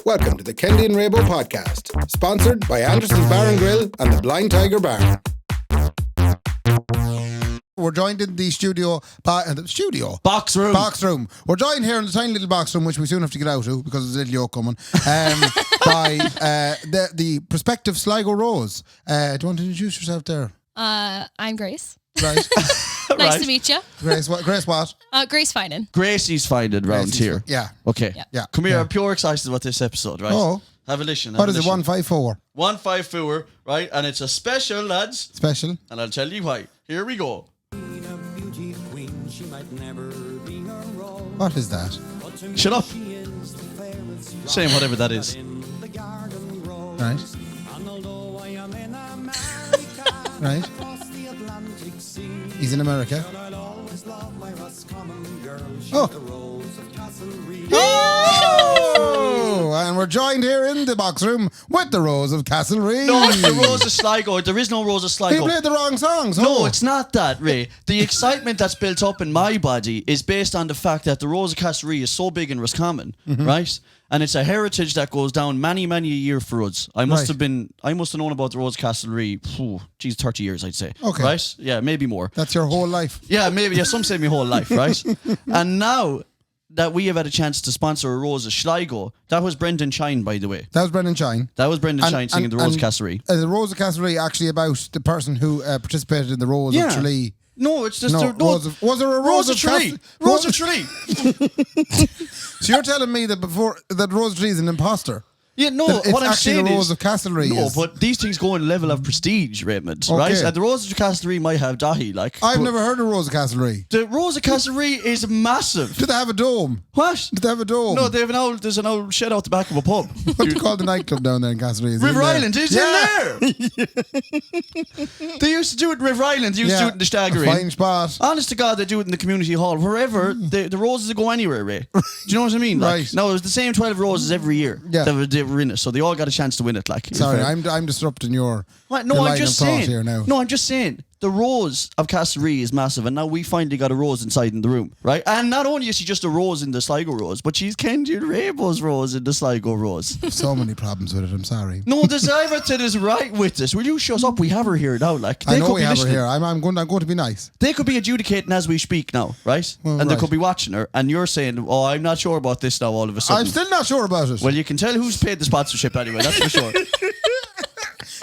Welcome to the Kendy and Raybo podcast, sponsored by Anderson's Bar and Grill and the Blind Tiger Bar. We're joined in the box room. We're joined here in the tiny little box room, which we soon have to get out of because there's a little yoke coming. By the prospective Sligo Rose. Do you want to introduce yourself there? I'm Grace. Right. Nice to meet you. Grace what? Grace Finan. Gracie's finding round here. Yeah. Okay. Yeah. Come here. I'm pure excited about this episode, right? Oh. Have a listen. What is it? 154. 154, right? And it's a special, lads. Special. And I'll tell you why. Here we go. What is that? Shut up. Saying whatever that is. Right. Right. He's in America. Oh, and we're joined here in the box room with the Rose of Tralee. No, it's the Rose of Sligo. There is no Rose of Sligo. You played the wrong songs. No, it's not that, Ray. The excitement that's built up in my body is based on the fact that the Rose of Tralee is so big in Roscommon, right? And it's a heritage that goes down many a year for us. I must have known about the Rose of Tralee, 30 years, I'd say. Okay. Right? Yeah, maybe more. That's your whole life. Yeah, maybe. Yeah, some say my whole life, right? And now that we have had a chance to sponsor a Rose of Sligo, that was Brendan Shine, by the way. That was Brendan Shine. That was Brendan Shine singing the Rose of Tralee. The Rose of Tralee actually about the person who participated in the Rose of Tralee. No, it's just was there a Rose of Tralee? Rose of Tralee. So you're telling me that that Rose of Tralee is an imposter? Yeah, no, what I'm saying the is... Rose of Tralee No, but these things go in level of prestige, Raymond, right? And the Rose of Tralee might have dahi, like... I've never heard of Rose of Tralee. The Rose of Tralee is massive. Do they have a dome? What? Do they have a dome? No, there's an old shed out the back of a pub. What do you call the nightclub down there in Castellary? River Island, it's in there! They used to do it in River Island, they used to do it in the Staggery. Fine spot. Honest to God, they do it in the community hall. Wherever, the roses will go anywhere, Ray. Do you know what I mean? Right. No, it was the same 12 roses every year that they were in it, so they all got a chance to win it. Like, sorry, I'm disrupting your. What? No, I'm just saying. Here now. No, I'm just saying. The Rose of Tralee is massive, and now we finally got a Rose inside in the room, right? And not only is she just a Rose in the Sligo Rose, but she's Kendy and Raybo's Rose in the Sligo Rose. So many problems with it. I'm sorry. No, there's everything is right with this. Will you shut up? We have her here now. Like, I know we have her here. I'm going to be nice. They could be adjudicating as we speak now, right? Well, and they could be watching her, and you're saying, "Oh, I'm not sure about this now." All of a sudden, I'm still not sure about it. Well, you can tell who's paid the sponsorship anyway. That's for sure.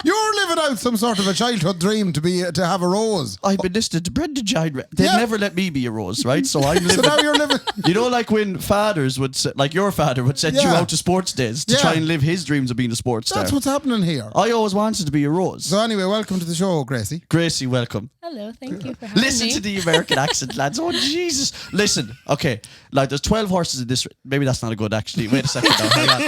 You're living out some sort of a childhood dream to have a Rose. I've been listening to Brendan Shine. They'd never let me be a Rose, right? So I'm living. So now you're living. You know, like when fathers would, like your father would send you out to sports days to try and live his dreams of being a sports star. That's what's happening here. I always wanted to be a Rose. So anyway, welcome to the show, Gracie. Gracie, welcome. Hello, thank you for having Listen me. to the American accent, lads. Oh, Jesus. Listen, okay, like there's 12 horses in this. Maybe that's not a good, actually. Wait a second now. Hang on.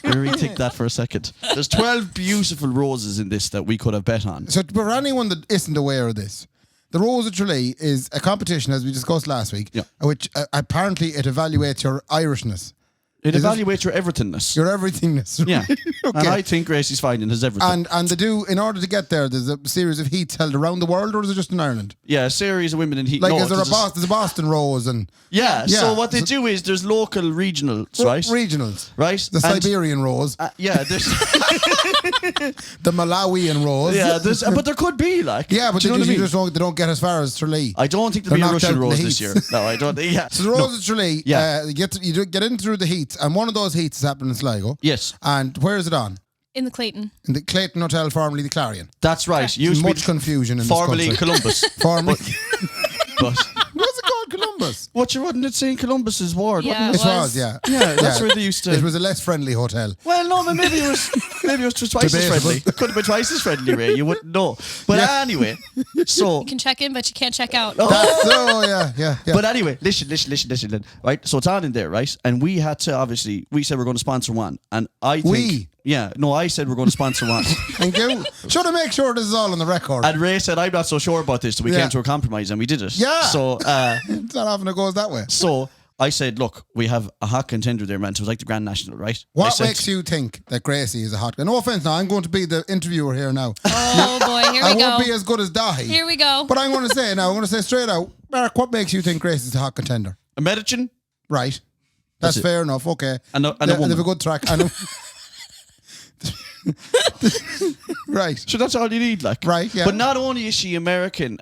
Let me rethink that for a second. There's 12 beautiful roses in this that we could have bet on. So for anyone that isn't aware of this, the Rose of Tralee is a competition, as we discussed last week, which apparently it evaluates your Irishness. It evaluates your everythingness. Your everythingness. Yeah. Okay. And I think Gracie's finding his everything. And they do, in order to get there, there's a series of heats held around the world, or is it just in Ireland? Yeah, a series of women in heat. Like, is there there's a Boston Rose and... Yeah, so what they do is there's local regionals, right? Regionals. Right. The Siberian Rose. Yeah, there's... The Malawian Rose. Yeah, but there could be, like... Yeah, but they don't get as far as Tralee. I don't think there'll be a Russian Rose this year. No, I don't. Yeah. So the Rose of Tralee, you get in through the heats, and one of those heats is happening in Sligo. Yes. And where is it on? In the Clayton. In the Clayton Hotel, formerly the Clarion. That's right. Used much confusion in formerly this country. Columbus. Formerly. But what's it called, Columbus? What you wasn't it saying Columbus's ward? Yeah, wasn't It was, yeah. Yeah, that's where they used to. It was a less friendly hotel. Well, no, but maybe it was twice as friendly. It could have been twice as friendly, Ray. You wouldn't know. But anyway, so You can check in, but you can't check out. Yeah. But anyway, listen. Right, so it's on in there, right? And we had to we said we're going to sponsor one, and I think I said we're going to sponsor one. Thank you. Should I make sure this is all on the record? And Ray said, I'm not so sure about this, so we came to a compromise and we did it. Yeah. So it's not often it goes that way. So I said, look, we have a hot contender there, man. So it was like the Grand National, right? What makes you think that Gracie is a hot guy? No offense now, I'm going to be the interviewer here now. Oh boy, here we go. I won't be as good as Dahi. Here we go. But I'm going to say straight out, Mark, what makes you think Gracie's a hot contender? A Medicine? Right. That's fair enough. Okay. And a They woman. have a good track. I know. Right. So that's all you need, like. Right, yeah. But not only is she American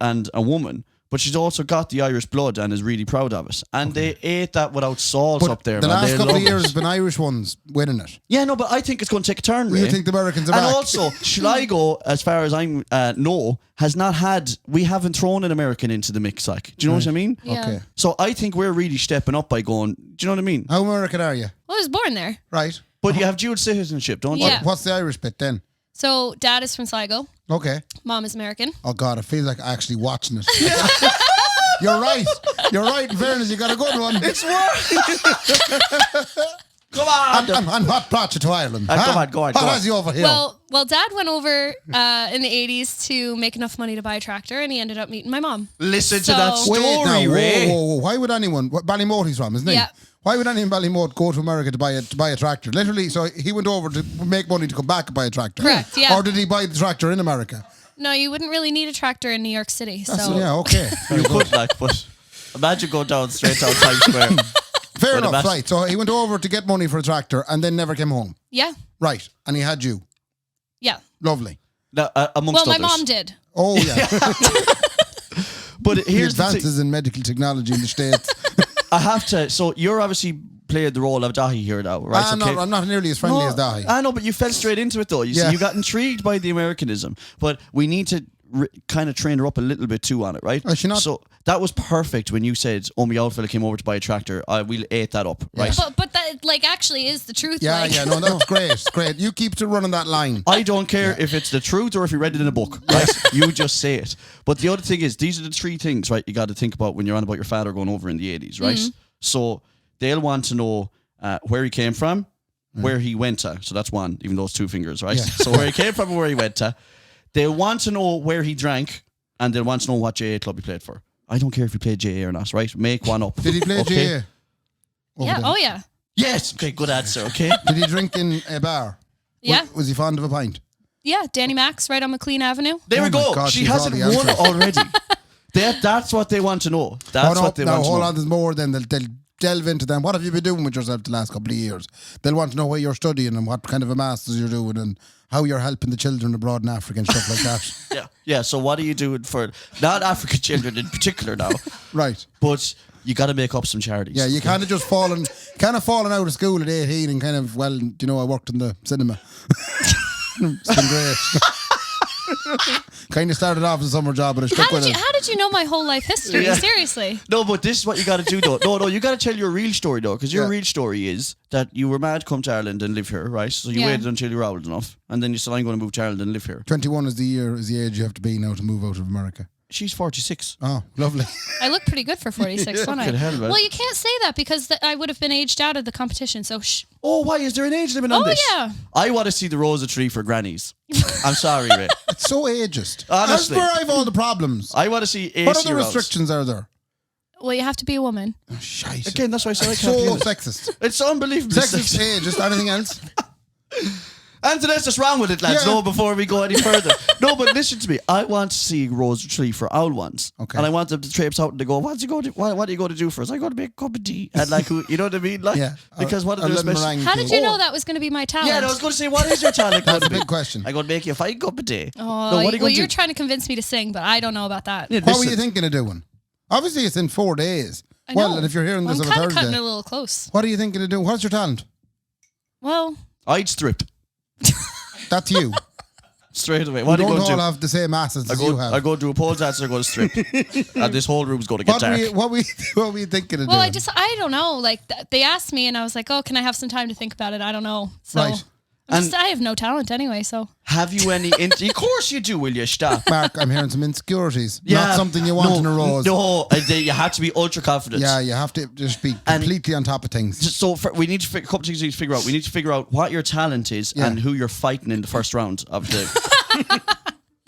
and a woman, but she's also got the Irish blood and is really proud of it. And they ate that without salt But up there, the man. last They couple of love years it. has been Irish ones winning it. Yeah, no, but I think it's going to take a turn, Ray. You think the Americans are And back? also, Sligo, as far as I know, has not had... We haven't thrown an American into the mix, like. Do you know what I mean? Yeah. Okay. So I think we're really stepping up by going... Do you know what I mean? How American are you? Well, I was born there. Right. But you have dual citizenship, don't you? Yeah. What's the Irish bit then? So dad is from Sligo. Okay. Mom is American. Oh God, I feel like actually watching it. You're right. You're right. In fairness, you got a good one. It's Come on! And what brought you to Ireland? Go on. What has you over here? Well, dad went over in the 80s to make enough money to buy a tractor, and he ended up meeting my mom. Listen to So- that story, Wait now, Ray. whoa. Why would anyone? Ballymote he's from, isn't he? Yeah. Why would anyone in Ballymote go to America to buy a tractor? Literally, so he went over to make money to come back and buy a tractor. Correct, yeah. Or did he buy the tractor in America? No, you wouldn't really need a tractor in New York City. So Yeah, okay. You could, like, but imagine going straight down Times Square. Fair With a enough, bas- right. So he went over to get money for a tractor and then never came home. yeah, Right. And he had you. yeah. Lovely. Now, amongst Well, my others. mom did. Oh, yeah. But The here's the thing. advances in medical technology in the States. I have to. So you're obviously played the role of Dahi here now, right? I'm not nearly as friendly as Dahi. I know, but you fell straight into it though. You Yeah. see, you got intrigued by the Americanism, but we need to kind of train her up a little bit too on it, right? Oh, she not- So that was perfect when you said, "Oh, my old fella came over to buy a tractor." We'll ate that up, right? But that like actually is the truth. Yeah, like. yeah, no, that's great. Great. You keep to running that line. I don't care if it's the truth or if you read it in a book, right? You just say it. But the other thing is, these are the three things, right, you got to think about when you're on about your father going over in the 80s, right? So they'll want to know where he came from, where he went to. So that's one, even those two fingers, right? Yeah. So where he came from and where he went to. They'll want to know where he drank, and they'll want to know what JA club he played for. I don't care if he played JA or not, right? Make one up. Did he play Okay? GA? Yeah. Oh yeah. Yes. Okay, good answer, okay? Did he drink in a bar? Yeah. Was he fond of a pint? Yeah. Danny Max right on McLean Avenue. There Oh we my go. God, She she's hasn't all the won answers. already. That's what they want to know. That's what they want to know. Hold on, there's more. Then they'll delve into them. What have you been doing with yourself the last couple of years? They'll want to know where you're studying and what kind of a master's you're doing and how you're helping the children abroad in Africa and stuff like that. Yeah. So what are you doing for not African children in particular now? Right. But you got to make up some charities. Yeah, you kind of just fallen out of school at 18 and kind of, well, you know, I worked in the cinema. It's been great. Kind of started off as a summer job, but I stuck with it. How did you know my whole life history? Yeah. Seriously. No, but this is what you got to do though. No, you got to tell your real story though, because your real story is that you were mad to come to Ireland and live here, right? So you Yeah. waited until you were old enough, and then you said, "I'm going to move to Ireland and live here." 21 is the age you have to be now to move out of America. She's 46. Oh, lovely. I look pretty good for 46, don't I? Fucking hell, man. Well, you can't say that because I would have been aged out of the competition. So shh. Oh, why is there an age limit on Oh, this? yeah. I want to see the Rose of Tralee for grannies. I'm sorry, Ray. It's so ageist. Honestly. That's where I've all the problems. I want to see 80 What other year olds. restrictions are there? Well, you have to be a woman. Oh, shite. Again, that's why I said I It's can't so believe it. sexist. It's unbelievable. Sexist, ageist, anything else? Anthony, let's just wrong with it, lads. Yeah. No, before we go any further. No, but listen to me. I want to see Rose of Tralee for owl ones. Okay. And I want them to traipse out and they go, what are you going to do for us? I got to make a cup of tea. And like, you know what I mean? Like, Yeah. because what Or are the lemon special... meringue How did you cake. know that was going to be my talent? Yeah, I was going to say, what is your talent? That's a gonna big be? question. I'm going to make you a fine cup of tea. Oh, No, what are you well, going to you're do? trying to convince me to sing, but I don't know about that. Yeah, What were listen. you thinking of doing? Obviously, it's in 4 days. I Well, know. and if you're hearing this I'm on a kind of cutting Thursday, it a little close. what are you thinking of doing? What's your talent? Well, I'd strip. That's you. Straight away. We What are you don't going to all do? have the same assets I as you go, have. I go do a pole dance or I go to strip. And this whole room's going to get dark. what were you thinking of well, doing? I don't know. Like they asked me, and I was like, "Oh, can I have some time to think about it?" I don't know. So Right. I have no talent anyway. So Have you any... Of course you do, will you? Stop. Mark, I'm hearing some insecurities. Not something you want in a rose. No, you have to be ultra confident. Yeah, you have to just be And- completely on top of things. So we need to a couple things we need to figure out. We need to figure out what your talent is Yeah. and who you're fighting in the first round of the.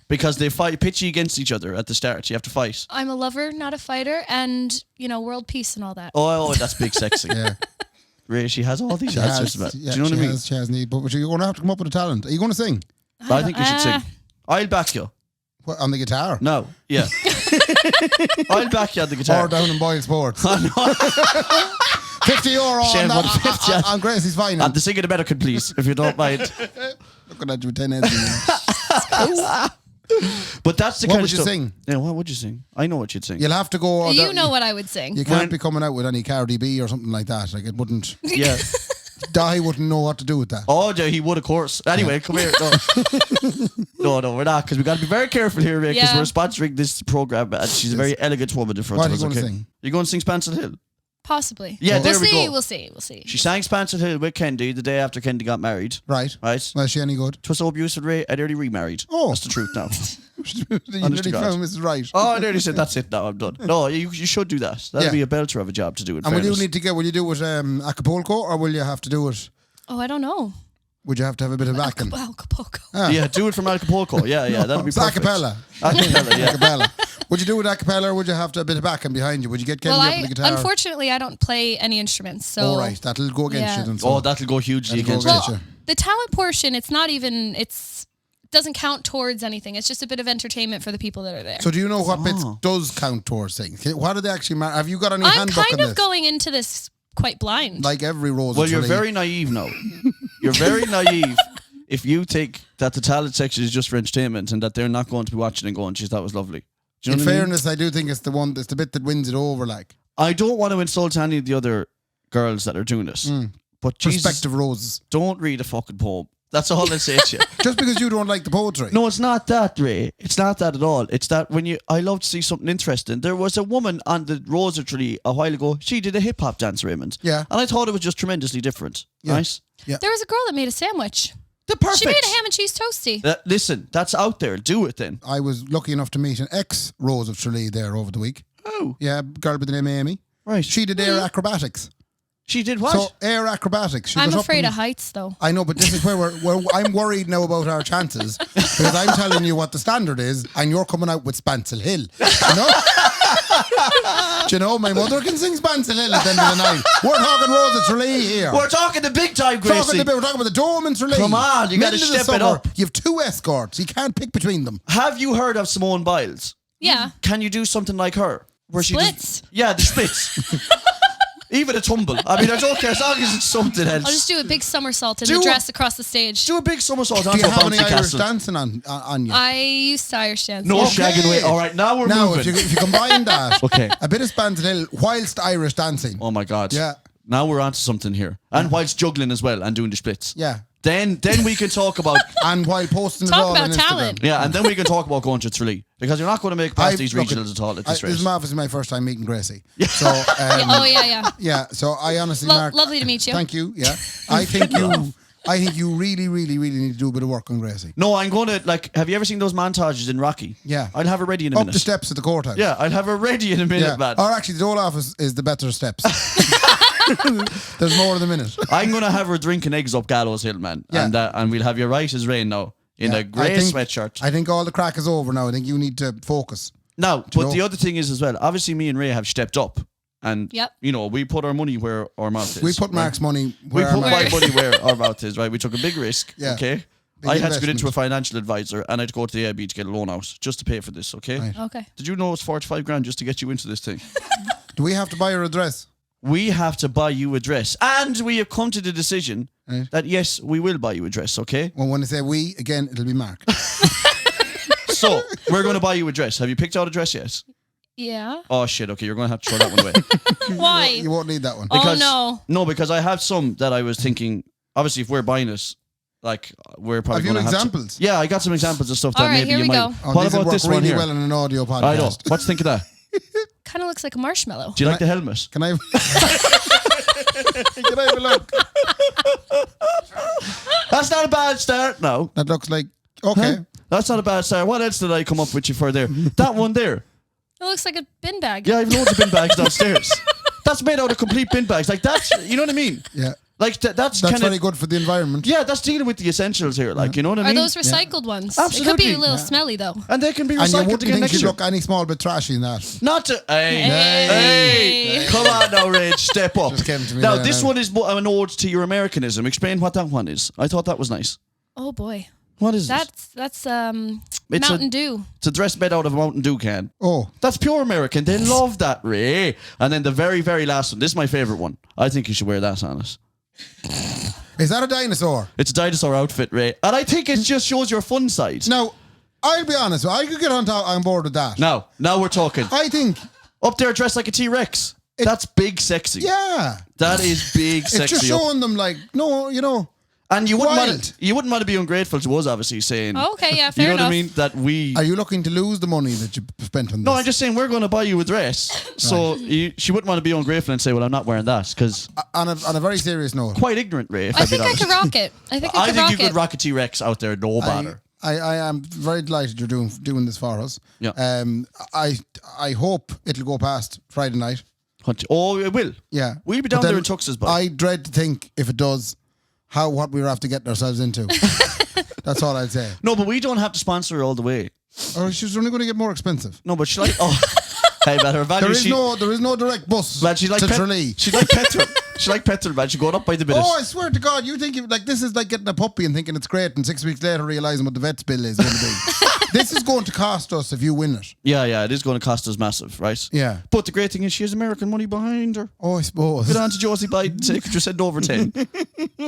Because they pitch you against each other at the start. You have to fight. I'm a lover, not a fighter, and world peace and all that. Oh, that's big sexy. Yeah. Ray, she has all these She answers. has, man. yeah, Do you know what I she mean? has, she has need, but you're going to have to come up with a talent. Are you going to sing? I think you should sing. Ah. I'll back you. What, on the guitar? No, yeah. I'll back you on the guitar. Or down in Boyle Sports? €50 Shane, on, 150 on Gracie's fine. And the singing American, please, if you don't mind. Looking at you with 10 heads. But that's the What kind would of you stuff. sing? Yeah, what would you sing? I know what you'd sing. You'll have to go. You know what I would sing. You can't be coming out with any Cardi B or something like that. Like it wouldn't. Yeah. Di wouldn't know what to do with that. Oh, yeah, he would, of course. Anyway, come here. No, we're not, because we got to be very careful here, because Yeah. we're sponsoring this program, and she's a very elegant woman in front What of are us. you going to Okay? sing? You're going to sing Spancil Hill? Possibly. Yeah, there we go. We'll see. She sang Spancil Hill with Kendy the day after Kendy got married. Right. Right? Well, is she any good? It was so abusive, Ray, I nearly remarried. Oh. That's the truth now. You Honest to nearly God. found Mrs. Right. Oh, I nearly said, that's it now, I'm done. No, you should do that. That'll Yeah. be a belter of a job to do, in And will fairness. you do it Acapulco, or will you have to do it? Oh, I don't know. Would you have to have a bit of backing? Acapulco. Yeah, do it from Acapulco. Yeah, that'll be It's perfect. acapella. Acapella, yeah. Acapella. Would you do it acapella, or would you have to have a bit of backing behind you? Would you get Kendy Well, up on the guitar? unfortunately, I don't play any instruments. So All right, that'll go against Yeah. you. Then, so. Oh, that'll go hugely That'll go against against me. you. the talent portion, it's not even. Doesn't count towards anything. It's just a bit of entertainment for the people that are there. So do you know what bits does count towards things? What do they actually matter? Have you got any I'm handbook kind on of this? going into this quite blind. Like every Rose Well, of you're Tralee. very naive now. You're very naive if you think that the talent section is just for entertainment and that they're not going to be watching and going, geez, that was lovely. Do you know In what I mean? fairness, I do think it's the bit that wins it over. Like I don't want to insult any of the other girls that are doing this, but Jesus, Perspective Roses. don't read a fucking poem. That's all I say to you. Just because you don't like the poetry. No, it's not that, Ray. It's not that at all. It's that I love to see something interesting. There was a woman on the Rose of Tralee a while ago. She did a hip hop dance, Raymond. Yeah. And I thought it was just tremendously different. Yeah. Right? Yeah. There was a girl that made a sandwich. They're perfect. She made a ham and cheese toasty. Listen, that's out there. Do it then. I was lucky enough to meet an ex-Rose of Tralee there over the week. Oh. Yeah, girl by the name of Amy. Right. She did air acrobatics. She did what? So air acrobatics. She I'm was up afraid in- of heights, though. I know, but this is where I'm worried now about our chances because I'm telling you what the standard is, and you're coming out with Spancil Hill. You know? Do you know my mother can sing Spancil Hill at the end of the night? We're talking Rose of Tralee here. We're talking the big time, Gracie. We're talking about the Dome in Tralee. Come on, you gotta Middle of the step it summer, up. You have 2 escorts. You can't pick between them. Have you heard of Simone Biles? Yeah. Can you do something like her? Where Splits. The splits. Even a tumble. I mean, I don't care as long as it's something else. I'll just do a big somersault in Do the a- dress across the stage. do a big somersault Do onto you a have any bouncy Irish castle. dancing on you? I used to Irish dance. No yeah. shagging away. All right, now we're Now, moving. if you combine that, Okay. a bit of Spancil Hill whilst Irish dancing. Oh my God. Yeah. Now we're onto something here. And whilst juggling as well and doing the splits. Yeah. Then we can talk about... And while posting Talk it all about on Instagram. talent. Yeah, and then we can talk about going to Tralee. Because you're not going to make past these look, regionals at all at this This race. is obviously my first time meeting Gracie. So, Oh, yeah. yeah. So I honestly, Mark, Lovely to meet you. Thank you. Yeah, I think you really, really, really need to do a bit of work on Gracie. No, I'm going to, have you ever seen those montages in Rocky? Yeah. I'll have it ready in a Up minute. the steps of the courthouse. Yeah, I'll have it ready in a minute, Yeah. man. Or actually, the Dole office is the better steps. There's more than a minute. I'm going to have her drinking eggs up Gallows Hill, man. Yeah. And we'll have you right as rain now in Yeah. a grey I think- sweatshirt. I think all the crack is over now. I think you need to focus. Now, but know? the other thing is as well, obviously me and Ray have stepped up. And, Yep. we put our money where our mouth is. We put right? Mark's money We where put our my mouth is. money where our mouth is, right? We took a big risk, Yeah. okay? Big I had to get into a investment. financial advisor and I had to go to the AIB to get a loan out just to pay for this, okay? Right. Okay. Did you know it's 45 grand just to get you into this thing? Do we have to buy your address? We have to buy you a dress. And we have come to the decision Right. that, yes, we will buy you a dress, okay? Well, when I say we, again, it'll be Mark. So, we're going to buy you a dress. Have you picked out a dress yet? Yeah. Oh, shit, okay, you're going to have to throw that one away. Why? You won't need that one. Oh, no. No, because I have some that I was thinking, obviously, if we're buying it, we're probably Have you going to have examples? Yeah, I got some examples of stuff that All right, maybe here you we might... go. Oh, What these will about work this really one here? well in an audio podcast. I know. What's think of that? Kind of looks like a marshmallow. Do you like the helmet? Can I? Can I have a look? That's not a bad start, no. That looks like okay. That's not a bad start. What else did I come up with you for there? That one there. It looks like a bin bag. Yeah, I have loads of bin bags downstairs. That's made out of complete bin bags. Like, that's, you know what I mean? Yeah, Like, that's that's kind very of... good for the environment. Yeah, that's dealing with the essentials here. Like, you know what I Are mean? those recycled ones? Absolutely. It could be a little smelly, though. And they can be And you recycled wouldn't again think next she'd year. look any small bit trashy in that. Not to... Hey. Hey. Come on now, Rage. Step up. Just came to me Now, there this now. one is an ode to your Americanism. Explain what that one is. I thought that was nice. Oh, boy. What is That's Mountain Dew. It's a dress made out of a Mountain Dew can. Oh. That's pure American. They love that, Ray. And then the very, very last one. This is my favourite one. I think you should wear that on it. Is that a dinosaur? It's a dinosaur outfit, Ray. And I think it just shows your fun side. Now, I'll be honest. I could get on board with that. Now we're talking. I think... Up there dressed like a T-Rex. That's big sexy. Yeah. That is big sexy. It's just showing them like, no, you know... And you wouldn't Wild. want to be ungrateful to us, obviously, saying... Oh, okay, yeah, fair You know enough. what I mean? That we... Are you looking to lose the money that you spent on this? No, I'm just saying we're going to buy you a dress. So she wouldn't want to be ungrateful and say, well, I'm not wearing that, because... On a very serious note. Quite ignorant, Ray, if I I'd be think I honest. could rock it. I think you could rock a T-Rex out there, no bother. I am very delighted you're doing this for us. Yeah. I hope it'll go past Friday night. Oh, it will. Yeah. We'll be But down there then in tuxes, but I dread to think, if it does, what we have to get ourselves into. That's all I'd say. No, but we don't have to sponsor her all the way. Or she's only going to get more expensive. No, but she's like... Oh, hey, man, her value... There is no direct bus Man, she's like to Tralee. She's like petrol. She's like petrol, man. She's going up by the minute. Oh, I swear to God, you think this is like getting a puppy and thinking it's great, and 6 weeks later realising what the vet's bill is going to be. This is going to cost us if you win it. Yeah, it is going to cost us massive, right? Yeah. But the great thing is she has American money behind her. Oh, I suppose. Get on to Josie Biden, say, could you send over 10?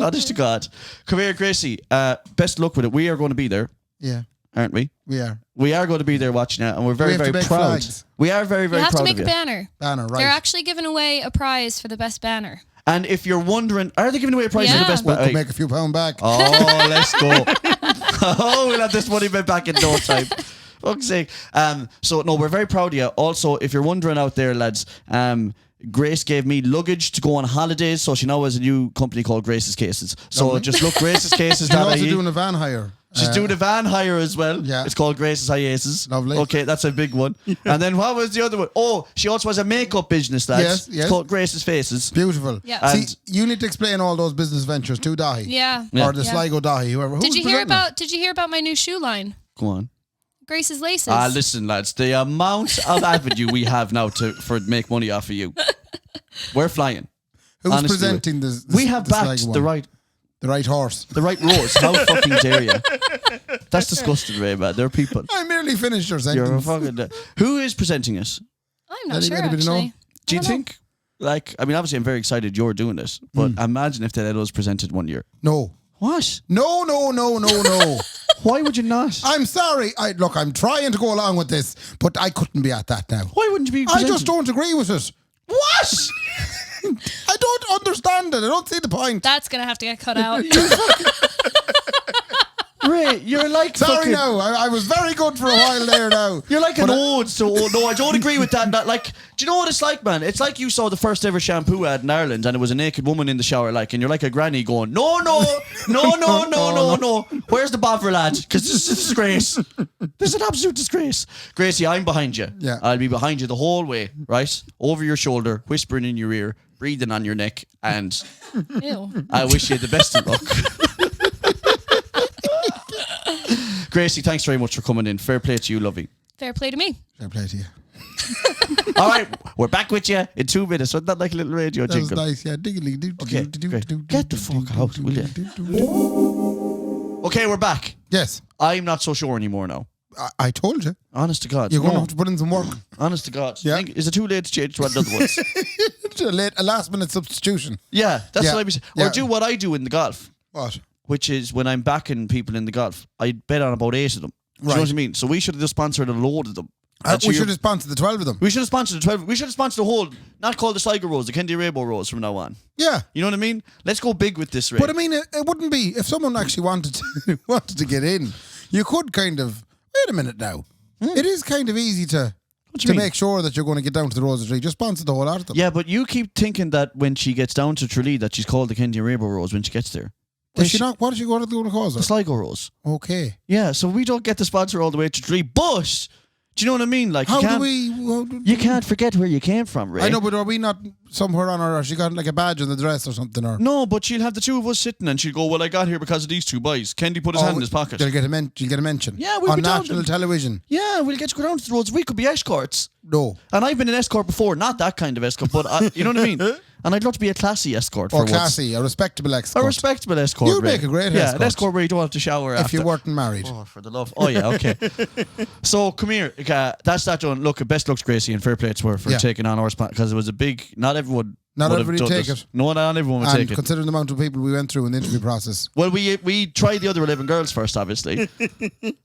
Honest to God. Come here, Gracie. Best luck with it. We are going to be there. Yeah. Aren't we? We are. We are going to be there watching it, and we're very, have to very make proud. flags. We are very, very You have proud to make of a you. banner. Banner, right. They're actually giving away a prize for the best banner. And if you're wondering, are they giving away a prize for the Yeah. best We banner? could make a few pound back. Oh, let's go. Oh, we'll have this money back in no time. Fuck's sake. So, no, we're very proud of you. Also, if you're wondering out there, lads, Grace gave me luggage to go on holidays, so she now has a new company called Grace's Cases. So Lovely. just look, Grace's Cases. She's also doing a van hire. She's doing a van hire as well. Yeah. It's called Grace's Hiaces. Lovely. Okay, that's a big one. And then what was the other one? Oh, she also has a makeup business, lads. Yes. It's called Grace's Faces. Beautiful. Yeah. See, And- you need to explain all those business ventures to Dahi. Yeah. Yeah. Or the Sligo Dahi, whoever. Did Who's you hear presenting it? Did you hear about my new shoe line? Go on. Grace's Laces. Listen, lads, the amount of avenue we have now for make money off of you. We're flying. Who's Honestly, presenting this? We have the backed Sligo the one? right The right horse. rose. How fucking dare you? That's disgusting, Ray, man. There are people. I merely finished your You're a sentence. fucking... Who is presenting us? I'm not Let sure, anybody know? actually. Do you I don't know. think... Like, I mean, obviously, I'm very excited you're doing this, but imagine if they let us present it one year. No. What? No. Why would you not? I'm sorry. Look, I'm trying to go along with this, but I couldn't be at that now. Why wouldn't you be I presenting? just don't agree with it. What? I don't understand it. I don't see the point. That's going to have to get cut out. Ray, you're like Sorry, fucking... no. I was very good for a while there now. You're like an But ode, so no, I don't agree with that. Like, do you know what it's like, man? It's like you saw the first ever shampoo ad in Ireland, and it was a naked woman in the shower, like, and you're like a granny going, no. Where's the bother, lad? Because this is a disgrace. This is an absolute disgrace. Gracie, I'm behind you. Yeah. I'll be behind you the whole way, right? Over your shoulder, whispering in your ear, breathing on your neck, and Ew. I wish you the best of luck. Gracie, thanks very much for coming in. Fair play to you, lovey. Fair play to me. Fair play to you. All right, we're back with you in 2 minutes. Wasn't that like a little radio That was jingle? nice, yeah. Okay, great. Get the fuck out, will you? Okay, we're back. Yes. I'm not so sure anymore now. I told you. Honest to God. You're going to No. have to put in some work. Honest to God. Yeah. Is it too late to change to another one? It's a last minute substitution. Yeah, that's Yeah. what I'm saying. Yeah. Or do what I do in the golf, What? which is when I'm backing people in the golf, I bet on about 8 of them. Do you know Right. what I mean? So we should have just sponsored a load of them. And so We you're- should have sponsored the 12 of them. We should have sponsored the 12. We should have sponsored the whole, not called the Sligo Rose, the Kendy Raybo Rose from now on. Yeah. You know what I mean? Let's go big with this, Ray. But I mean, it wouldn't be, if someone actually wanted to get in, you could kind of, wait a minute now. It is kind of easy to What do you mean? make sure that you're going to get down to the Rose of Tralee. Just sponsor the whole lot of them. Yeah, but you keep thinking that when she gets down to Tralee that she's called the Kendy Raybo Rose when she gets there. Is she not? What is she going to cause The her? Sligo Rose. Okay. Yeah, so we don't get the sponsor all the way to Tralee, but do you know what I mean? Like, How you do can't, we... you can't forget where you came from, Ray. I know, but are we not somewhere on her? Has she got like a badge on the dress or something? Or No, but she'll have the two of us sitting and she'll go, well, I got here because of these two boys. Kendy put his hand in his pocket. You'll get a mention. Yeah, we'll on be down national to- television. Yeah, we'll get to go down to the roads. We could be escorts. No. And I've been an escort before, not that kind of escort, but you know what I mean? And I'd love to be a classy escort for Or once. classy, a respectable escort. A respectable escort. You'd Ray. make a great Yeah, escort. an escort where you don't have to shower if after. you weren't married. Oh, for the love. Oh, yeah, okay. So, come here. That's that done. Look, best looks, Gracie, and fair play to her for taking on our spot, because it was a big... Not everyone would take it. No, not everyone would take it. Considering the amount of people we went through in the interview process. Well, we tried the other 11 girls first, obviously.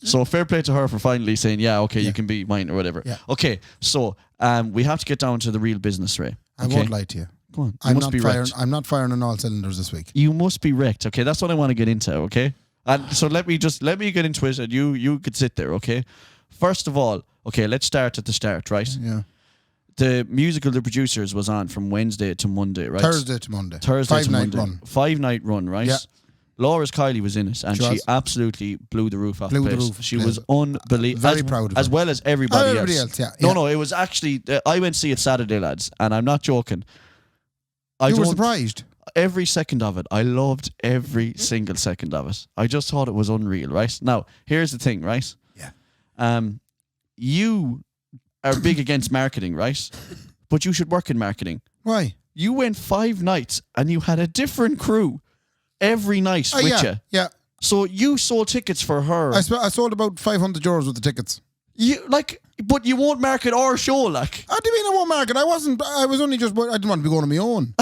So, fair play to her for finally saying, you can be mine or whatever. Yeah. Okay, so we have to get down to the real business, Ray. I won't lie to you. Go on. You must be wrecked. I'm not firing on all cylinders this week. You must be wrecked. Okay, that's what I want to get into. Okay, and so let me get into it, and you could sit there. Okay, first of all, okay, let's start at the start, right? Yeah. The musical The Producers was on from Wednesday to Monday, right? Thursday to Monday. 5-night run. 5-night run, right? Yeah. Laura's Kylie was in it, and she absolutely blew the roof off the place. She was unbelievable. Very proud of her. As well as everybody else. Yeah. No, it was actually... I went to see it Saturday, lads, and I'm not joking. You were surprised? Every second of it. I loved every single second of it. I just thought it was unreal, right? Now, here's the thing, right? Yeah. You are big against marketing, right? But you should work in marketing. Why? You went 5 nights and you had a different crew every night with you. Yeah. So you sold tickets for her. I sold about €500 worth of tickets. But you won't market our show, like. How do you mean I won't market? I didn't want to be going on my own.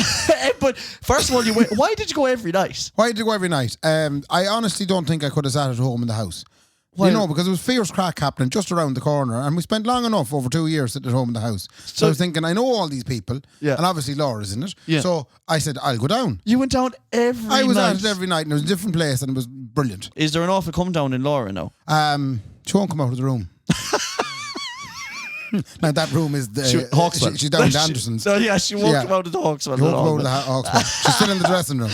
But first of all, why did you go every night? Why did you go every night? I honestly don't think I could have sat at home in the house. Why? Because it was fierce crack happening just around the corner, and we spent long enough, over 2 years, sitting at home in the house. So I was thinking, I know all these people, and obviously Laura's in it. Yeah. So I said, I'll go down. You went down every night? I was at it every night, and it was a different place, and it was brilliant. Is there an awful come down in Laura now? She won't come out of the room. Now that room is Hawkswell. She's down in Anderson's. So she won't come out of the Hawkswell. She won't come out of the Hawkswell. She's still in the dressing room.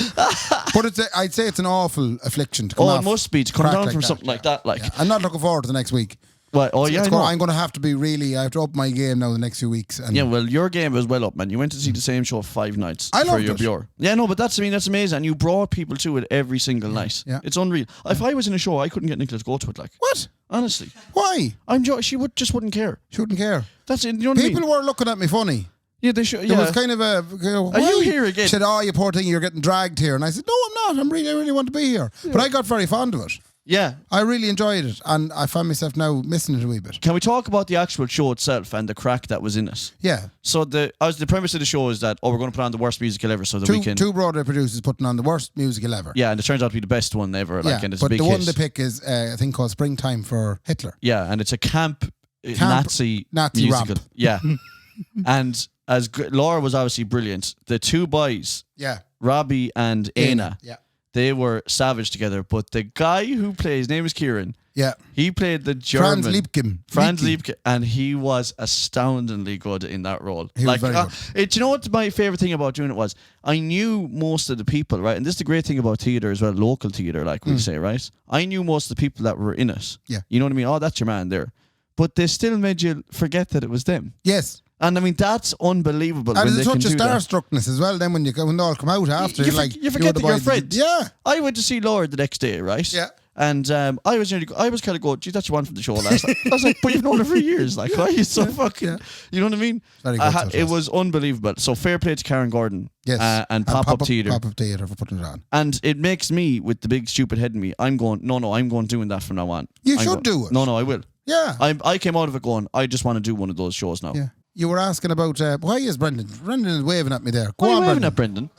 But I'd say it's an awful affliction to come off. It must be to come down from something like that. Like, I'm not looking forward to the next week. Well, I'm going to have to be I have to up my game now the next few weeks. And well, your game was well up, man. You went to see the same show 5 nights for your Bure. Yeah, no, but that's amazing. And you brought people to it every single night. Yeah. It's unreal. If I was in a show, I couldn't get Nicola to go to it. Like, what? Honestly. Why? She just wouldn't care. She wouldn't care. That's it. You know what I mean? People were looking at me funny. Yeah, they should. There was kind of Are you here again? She said, "Oh, you poor thing, you're getting dragged here." And I said, "No, I'm not. I really want to be here." Yeah. But I got very fond of it. Yeah. I really enjoyed it, and I find myself now missing it a wee bit. Can we talk about the actual show itself and the crack that was in it? Yeah. So the premise of the show is that we're going to put on the worst musical ever, so that we can... Two Broadway producers putting on the worst musical ever. Yeah, and it turns out to be the best one ever. And it's but a big the one hit. they pick is a thing called Springtime for Hitler. Yeah, and it's a camp Nazi musical. Rap. Yeah. And Laura was obviously brilliant. The two boys, Robbie and Aina, they were savage together. But the guy who plays, his name is Kieran. Yeah. He played the German. Franz Liebke. And he was astoundingly good in that role. He was very good. Do you know what my favourite thing about doing it was? I knew most of the people, right? And this is the great thing about theatre as well, local theatre, like we say, right? I knew most of the people that were in it. Yeah. You know what I mean? Oh, that's your man there. But they still made you forget that it was them. Yes. And I mean, that's unbelievable. And there's a touch of starstruckness as well. Then when they all come out after, you forget that you're friends. Yeah. I went to see Laura the next day, right? Yeah. And I was kind of going, geez, that's your one from the show last night. I was like, but you've known her for years. Like, why are you so fucking... Yeah. You know what I mean? Very good. It was unbelievable. So fair play to Karen Gordon. Yes. And Pop-Up Theatre. Pop-Up Theatre for putting it on. And it makes me, with the big stupid head in me, I'm going, no, I'm going doing that from now on. You should do it. No, I will. Yeah. I came out of it going, I just want to do one of those shows now. Yeah. You were asking about, why is Brendan? Brendan is waving at me there. Why are you waving at Brendan?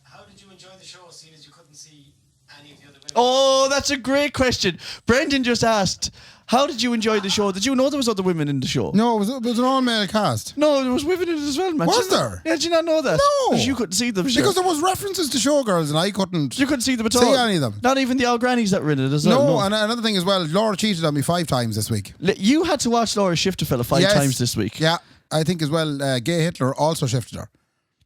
How did you enjoy the show, seeing as you couldn't see any of the other women? Oh, that's a great question. Brendan just asked, how did you enjoy the show? Did you know there was other women in the show? No, it was an all-male cast. No, there was women in it as well, man. Was there? Yeah, did you not know that? No. Because you couldn't see them. Because there was references to showgirls and I couldn't... You couldn't see them at all? See any of them. Not even the old grannies that were in it as well? No, and another thing as well, Laura cheated on me 5 times this week. You had to watch Laura shift a fella 5 times this week. Yeah, I think as well, Gay Hitler also shifted her.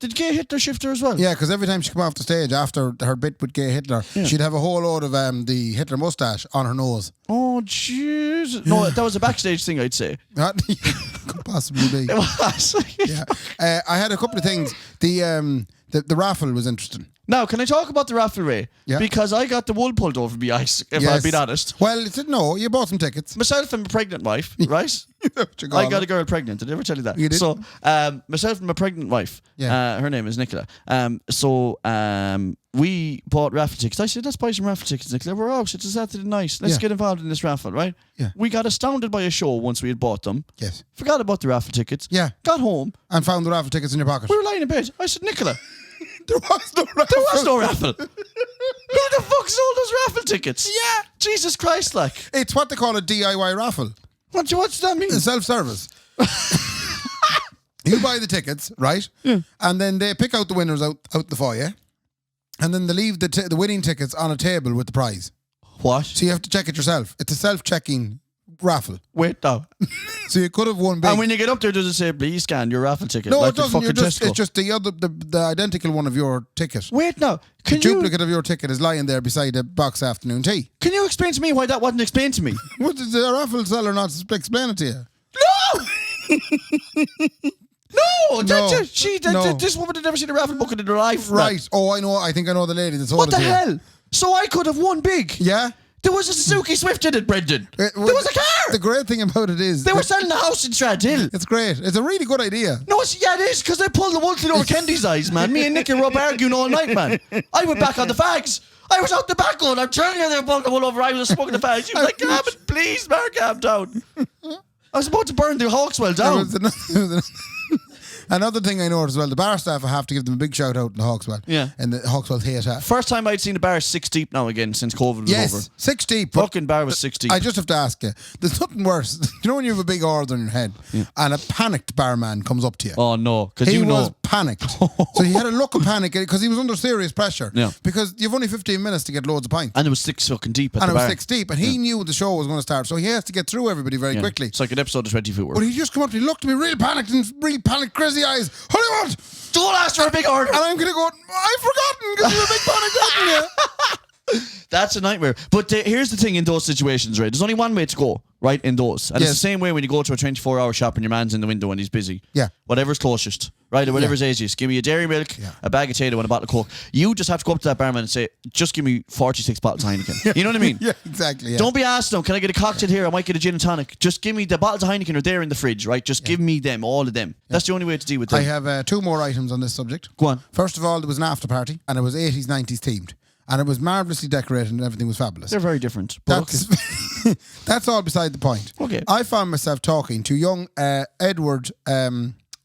Did Gay Hitler shift her as well? Yeah, because every time she came off the stage after her bit with Gay Hitler, she'd have a whole load of the Hitler moustache on her nose. Oh, jeez. No, that was a backstage thing, I'd say. Could possibly be. It was. Yeah. I had a couple of things. The raffle was interesting. Now, can I talk about the raffle, Ray? Yeah. Because I got the wool pulled over my eyes, if I've been honest. Well, no, you bought some tickets. Myself and my pregnant wife, right? I got a girl pregnant. Did I ever tell you that? You did? So, myself and my pregnant wife, her name is Nicola. We bought raffle tickets. I said, let's buy some raffle tickets, Nicola. We're out. It's a Saturday night. Let's get involved in this raffle, right? Yeah. We got astounded by a show once we had bought them. Yes. Forgot about the raffle tickets. Yeah. Got home. And found the raffle tickets in your pocket. We were lying in bed. I said, Nicola, There was no raffle. there was no raffle. Who the fuck sold those raffle tickets? Yeah. Jesus Christ, like. It's what they call a DIY raffle. What's that mean? Self-service. You buy the tickets, right? Yeah. And then they pick out the winners out the foyer. And then they leave the winning tickets on a table with the prize. What? So you have to check it yourself. It's a self-checking raffle. Wait, no. So you could have won big. And when you get up there, does it say, please scan your raffle ticket? No, like it doesn't. The fucking It's just the identical one of your ticket. Wait, no. The duplicate of your ticket is lying there beside a box afternoon tea. Can you explain to me why that wasn't explained to me? What did the raffle seller not explain it to you? No! No. This woman had never seen a raffle book in her life. Right. Oh, I know. I think I know the lady that sold What it the to you. hell? So I could have won big. Yeah. There was a Suzuki Swift in it, Brendan. There was a car. The great thing about it is They were selling the house in Strandhill. it's great. It's a really good idea. No, it is, because they pulled the wool clean over Kendy's eyes, man. Me and Nicky were up arguing all night, man. I went back on the fags. I was out the back going, I'm telling you they're pulling the wool over. I was smoking the fags. She was like, please, Mark, calm down. I was about to burn the Hawkswell down. Another thing I noticed as well, the bar staff, I have to give them a big shout out in the Hawkswell. Yeah. And the Hawkswell Theatre. First time I'd seen a bar 6 deep now again since COVID was over. 6 deep. but Fucking bar was 6 deep. I just have to ask you, there's nothing worse. You know when you have a big order in your head and a panicked barman comes up to you? Oh, no. Because He you know. was panicked. So he had a look of panic because he was under serious pressure. Yeah. Because you've only 15 minutes to get loads of pints. And it was 6 fucking deep at And the it was bar. 6 deep. And he knew the show was going to start. So he has to get through everybody very quickly. It's like an episode of 20 Foot Work. But he just come up to me, looked at me real panicked and real panicked, crazy eyes. Hollywood! Don't ask for a big order. And I'm going to go, I've forgotten because you were a big panic, didn't you? That's a nightmare. But here's the thing in those situations, right? There's only one way to go, right, in those. And it's the same way when you go to a 24-hour shop and your man's in the window and he's busy. Yeah. Whatever's closest, right? Or whatever's easiest. Give me a dairy milk, a bag of potato and a bottle of Coke. You just have to go up to that barman and say, just give me 46 bottles of Heineken. You know what I mean? Yeah, exactly. Yeah. Don't be asked them, can I get a cocktail here? I might get a gin and tonic. Just give me the bottles of Heineken are there in the fridge, right? Just give me them, all of them. That's the only way to deal with them. I have 2 more items on this subject. Go on. First of all, there was an after party and it was 80s, 90s themed. And it was marvellously decorated and everything was fabulous. They're very different. But That's all beside the point. Okay. I found myself talking to young Edward,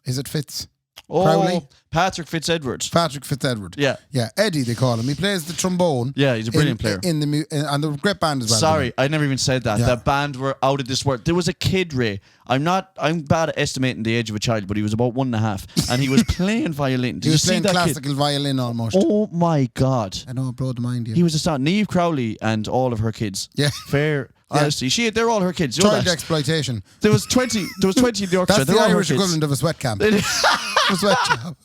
is it Fitz? Oh, Crowley? Patrick Fitz-Edwards. Patrick Fitz-Edward. Yeah. Yeah, Eddie they call him. He plays the trombone. Yeah, he's a brilliant player. And the great band as well. Sorry, I never even said that. Yeah. That band were out of this world. There was a kid, Ray. I'm bad at estimating the age of a child, but he was about 1.5, and he was playing violin. Did He was you see playing that classical kid? violin almost. Oh my God. I know, it brought to mind you. He was a star. Neve Crowley and all of her kids. Yeah. Fair. Honestly, they're all her kids. You know Child that? exploitation. There was 20 in the orchestra. That's They're the all her Irish kids. equivalent of a sweat camp. A sweat job.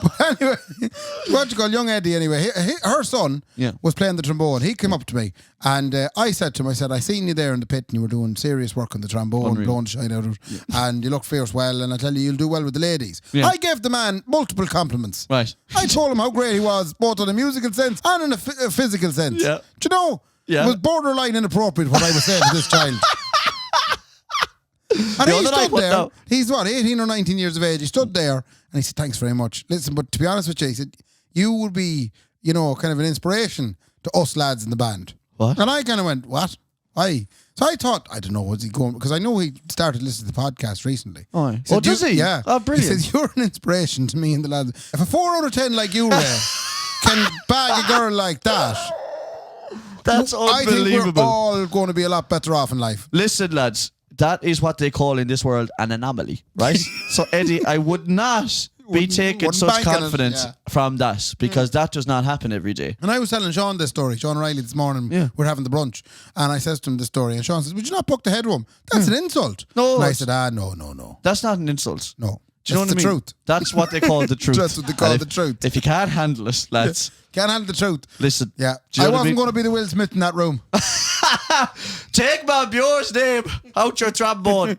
But anyway, what you call young Eddie anyway, her son was playing the trombone. He came up to me and I said to him, I seen you there in the pit and you were doing serious work on the trombone, blowing the shine out of it, and you look fierce well, and I tell you'll do well with the ladies. Yeah. I gave the man multiple compliments. Right. I told him how great he was, both in a musical sense and in a physical sense. Yeah. Do you know? Yeah. It was borderline inappropriate what I was saying to this child. And he stood there. He's 18 or 19 years of age. He stood there and he said, thanks very much. Listen, but to be honest with you, he said, you would be, kind of an inspiration to us lads in the band. What? And I kind of went, what? Why? So I thought, I don't know, was he going, because I know he started listening to the podcast recently. Oh, Said, does he? Yeah. Oh, brilliant. He says, you're an inspiration to me and the lads. If a 4 out of 10 like you, Ray, can bag a girl like that, that's unbelievable. I think we're all going to be a lot better off in life. Listen, lads, that is what they call in this world an anomaly, right? So, Eddie, I would not be taking such confidence from that, because that does not happen every day. And I was telling Sean this story, Sean O'Reilly, this morning. We're having the brunch, and I says to him this story, and Sean says, would you not book the headroom? That's an insult. No. And I said, no. That's not an insult. No. Do you know what I mean? Truth. That's what they call the truth. That's what they call the truth. If you can't handle it, lads. Can't handle the truth. Listen. Yeah. Do you I know what wasn't going to be the Will Smith in that room. Take my Bureau's name out your trombone.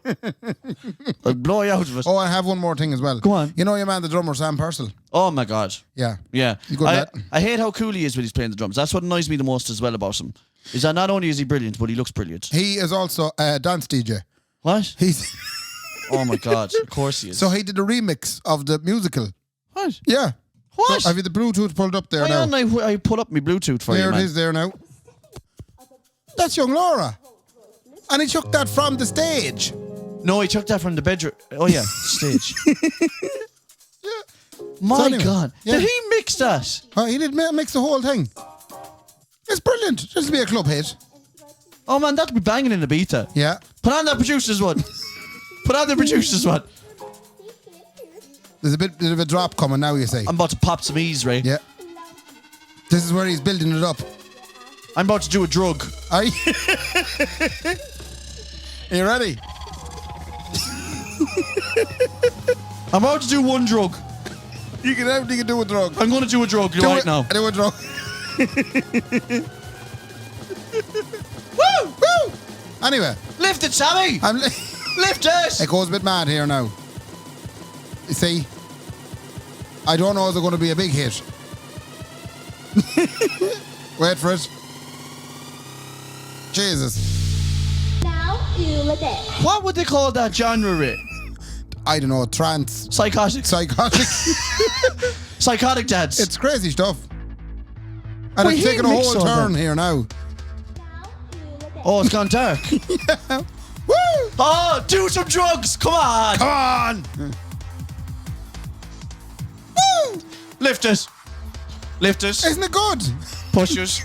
I'll blow you out of it. Oh, I have one more thing as well. Go on. You know your man, the drummer, Sam Purcell? Oh my God. Yeah. Yeah. You good at that? I hate how cool he is when he's playing the drums. That's what annoys me the most as well about him. Is that not only is he brilliant, but he looks brilliant. He is also a dance DJ. What? He's Oh my God! Of course he is. So he did a remix of the musical. What? Yeah. What? So have you the Bluetooth pulled up there Why now? don't I pull up my Bluetooth for There you, it man. is there now. That's young Laura. And he took that from the stage. No, he took that from the bedroom. Oh yeah, stage. My So anyway, God! yeah. Did he mix that? Oh, he did mix the whole thing. It's brilliant. This will be a club hit. Oh man, that'd be banging in the beta. Yeah. Put on that producer's one. Put on the producer's one. There's a bit of a drop coming now, you say. I'm about to pop some ease, Ray. Yeah. This is where he's building it up. I'm about to do a drug. Are you ready? I'm about to do one drug. You can do a drug. I'm going to do a drug right now. Do a drug. Woo! Woo! Anyway, Lift it, Sammy! Lift it! it goes a bit mad here now. You see, I don't know if it's going to be a big hit. Wait for it. Jesus. Now do this. What would they call that genre, Ray? I don't know, trance. Psychotic. Psychotic dance. It's crazy stuff. And Well, it's he taking a mixed whole all turn that. here now. Now do this. Oh, it's gone dark. Woo! Oh, do some drugs! Come on! Come on! Woo! Lift it. Lift it. Isn't it good? Push it.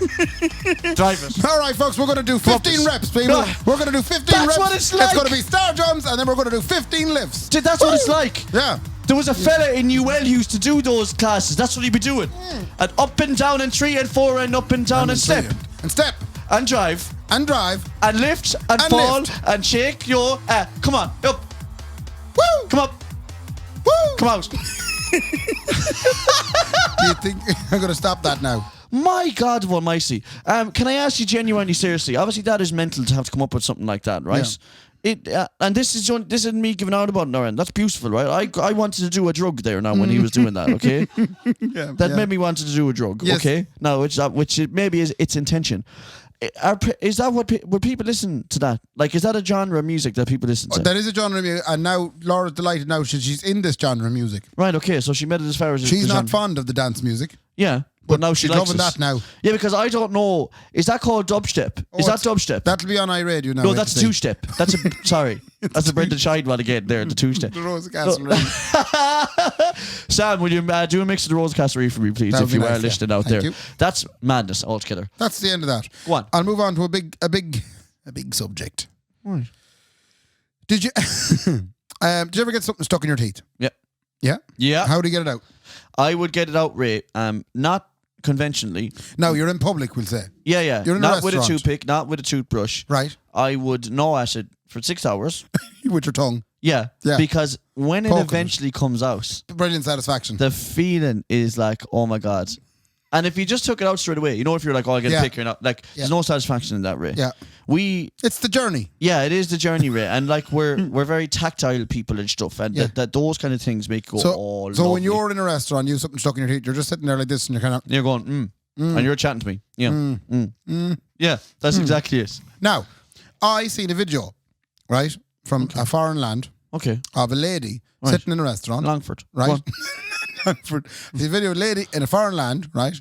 Drive it. All right, folks, we're going to do 15 reps, people. No. We're going to do 15 That's reps. what it's It's like. going to be star jumps, and then we're going to do 15 lifts. Dude, that's what it's like. Yeah. There was a fella in UL who used to do those classes. That's what he'd be doing. And up and down and 3 and 4 and up and down and step. And step. And drive. And drive. And lift and, And fall lift. and shake your... come on. Up. Woo! Come up. Woo! Come out. Do you think I'm going to stop that now? My God, almighty. Can I ask you genuinely, seriously? Obviously, that is mental to have to come up with something like that, right? And this isn't me giving out about Norrin. That's beautiful, right? I wanted to do a drug there now when he was doing that, okay? That made me wanted to do a drug, Yes. okay? Now, which maybe is its intention. Is that would people listen to that? Like, is that a genre of music that people listen to? That is a genre of music, and now Laura's delighted now she's in this genre of music. Right, okay, so she made it as far as She's the not genre. fond of the dance music. Yeah, but now she's likes loving it. that now. Yeah, because I don't know. Is that called dubstep? Is that dubstep? That'll be on iRadio now. No, that's a two-step. That's a sorry. That's a Brendan Scheid one again. There, the two-step. The Rose of Tralee. Sam, will you do a mix of the Rose of Tralee for me, please, That would if be you nice, are listening out Thank there? you. That's madness altogether. That's the end of that. Go on. I'll move on to a big subject. Right. Did you did you ever get something stuck in your teeth? Yeah. Yeah. Yeah. How do you get it out? I would get it out, Ray. Not conventionally. No, you're in public, we'll say. Yeah, yeah. You're in not a with a restaurant. toothpick, not with a toothbrush. Right. I would gnaw at it for 6 hours. With your tongue. Yeah. Yeah. Because when it Poke it. eventually comes out, Brilliant satisfaction. the feeling is like, oh my God. And if you just took it out straight away, you know, if you're like, oh, I get Yeah. a pick or not, like, there's no satisfaction in that, Ray. Yeah. It's the journey. Yeah, it is the journey, Ray. And like, we're very tactile people and stuff. And Yeah. that those kind of things make it go, So lovely. when you're in a restaurant, you have something stuck in your teeth, you're just sitting there like this and you're kind of... You're going, and you're chatting to me. Yeah. Yeah, that's exactly it. Now, I seen a video, right, from a foreign land Okay. of a lady Right. sitting in a restaurant. Longford. Go Right? on. Longford. The video, lady in a foreign land, right?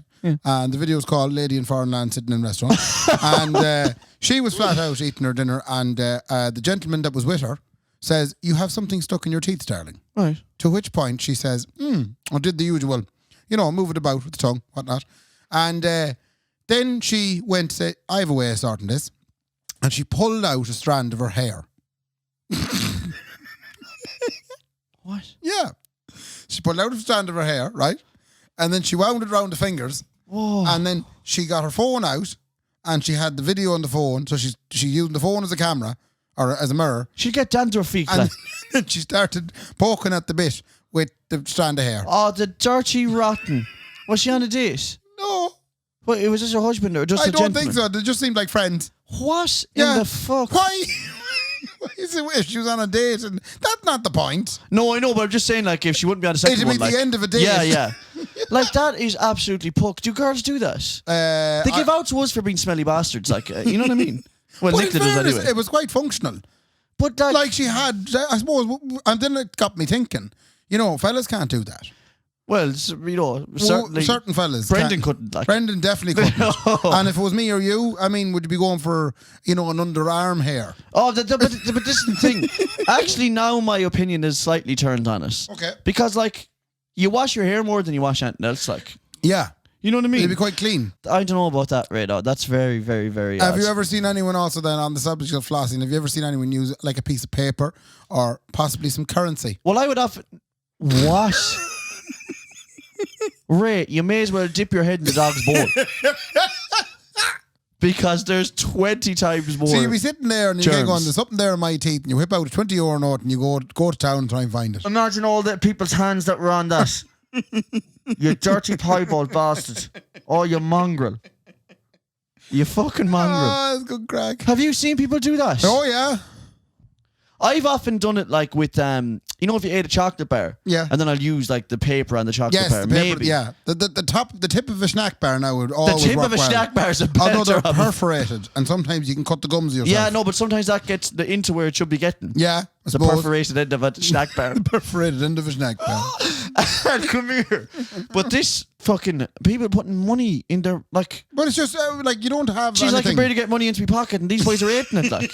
And the video is called Lady in Foreign Land Sitting in a Restaurant. And she was flat out eating her dinner, and the gentleman that was with her says, "You have something stuck in your teeth, darling." Right. To which point she says, I did the usual, move it about with the tongue, whatnot. And then she went to say, I have a way of sorting this. And she pulled out a strand of her hair. What? Yeah. She pulled out a strand of her hair, right? And then she wound it around the fingers. Whoa. And then she got her phone out and she had the video on the phone. So she's using the phone as a camera or as a mirror. She'd get down to her feet. And Like, then she started poking at the bit with the strand of hair. oh, the dirty rotten. Was she on a date? No, Well, it was just her husband or just I a don't gentleman? think so. They just seemed like friends. What Yeah. in the fuck? Why? Why is it if she was on a date? And that's not the point. No, I know, but I'm just saying, like, if she wouldn't be on a second It'd one, be like, the end of a date. Yeah, yeah. Like, that is absolutely puck. Do girls do that? They give out to us for being smelly bastards, like, you know what I mean? Well, But in Nicola does fairness, anyway. it was quite functional. But like she had, I suppose, and then it got me thinking. Fellas can't do that. Well, certainly certain fellas. Brendan couldn't. Like. Brendan definitely couldn't. And if it was me or you, I mean, would you be going for, an underarm hair? Oh, but this is the thing. Actually, now my opinion is slightly turned on it. Okay. Because, like, you wash your hair more than you wash anything else, like. Yeah. You know what I mean? It'd be quite clean. I don't know about that, Raybo. That's very, very, very Have odd. you ever seen anyone also then on the subject of flossing, have you ever seen anyone use like a piece of paper or possibly some currency? Well, I would often... What? Ray, you may as well dip your head in the dog's bowl. Because there's 20 times more. So you'd be sitting there and you get going, there's something there in my teeth, and you whip out a 20 euro note and you go to town and try and find it. Imagine all the people's hands that were on that. You dirty piebald bastard. Oh, you mongrel. You fucking mongrel. Oh, that's good crack. Have you seen people do that? Oh, yeah. I've often done it like with, if you ate a chocolate bar. Yeah. And then I'll use like the paper on the chocolate bar. The paper, Maybe. yeah. The tip of a snack bar now would always The tip work of a well. snack bar is a better Although they're option. perforated, and sometimes you can cut the gums yourself. Yeah, no, but sometimes that gets into where it should be getting. Yeah, I The suppose. perforated end of a snack bar. The perforated end of a snack bar. Come here. But this fucking people putting money in their like. But it's just like you don't have. She's like, anything. you better get money into my pocket, and these boys are eating it like.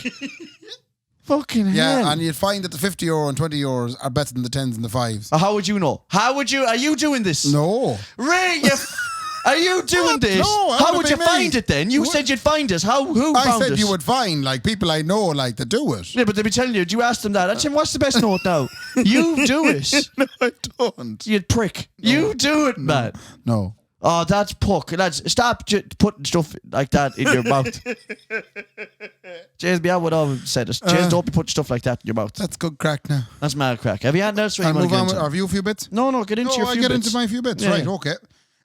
Fucking hell. Yeah, and you'd find that the 50 euro and 20 euros are better than the 10s and the 5s. How would you know? Are you doing this? No. Ray, are you doing this? No, how would you find it then? You said you'd find us. Who I found said us? you would find like people I know like that do it. Yeah, but they'd be telling you, do you ask them that? I said, what's the best note now? You do it. No, I don't. You prick. No. You do it, man. No. Oh, that's puck. Stop putting stuff like that in your mouth. James, I would have said it. James, don't be putting stuff like that in your mouth. That's good crack now. That's mad crack. Have you had else? I'll move on. Have you a few bits? No, get into your few I get bits. into my few bits. Yeah. Right, okay.